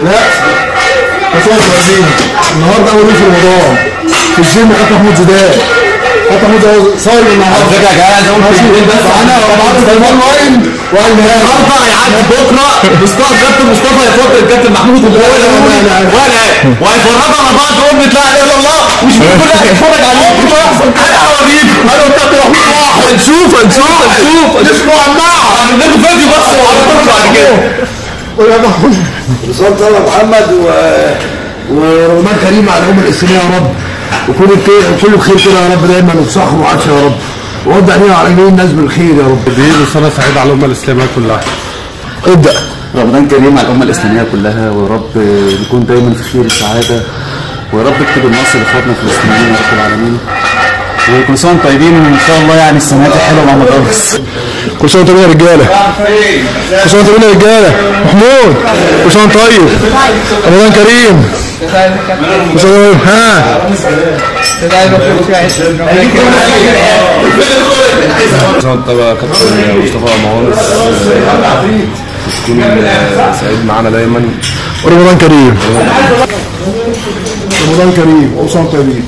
لا كسوة صغيرين. النهارده اول يوم في رمضان في الجيم كابتن محمود زيدان. كابتن محمود صايم النهارده. على فكره يا جماعه عايز اقول كلمتين بس. انا وبعض سلمان واين النهارده هيعدي بكره مصطفى كابتن مصطفى يفكر الكابتن محمود وهيفرجوا على بعض وامة لا اله الا الله مش كل واحد يتفرج عليك. انا هوريكم انا وكابتن محمود واحد. هنشوف نسمع النار هنعمل فيديو بس وهنطلع بعد كده. ويا محمود رسالة الله محمد ورمضان كريم على الأمة الإسلامية يا رب. وكل خير كده يا رب دايما وبصحة وعافية يا رب. ووضع علينا وعلى جميع الناس بالخير يا رب. دي رسالة سعيدة على الأمة الإسلامية كلها. ابدأ. رمضان كريم على الأمة الإسلامية كلها ويا رب نكون دايما في خير وسعادة ويا رب اكتب النصر لإخواتنا الفلسطينيين يا رب العالمين. وكل سنة وانتم طيبين وإن شاء الله يعني السنة دي حلوة مع مدرس. كل سنة وانتم طيبين يا رجالة. كل سنة وانتم طيبين يا رجالة. محمود كل سنة وانت طيب. رمضان كريم. كل سنة وانت ها. كل سنة وانت طيب كابتن مصطفى مهندس. تكون سعيد معانا دايما. ورمضان كريم. رمضان كريم. كل سنة وانتم طيبين.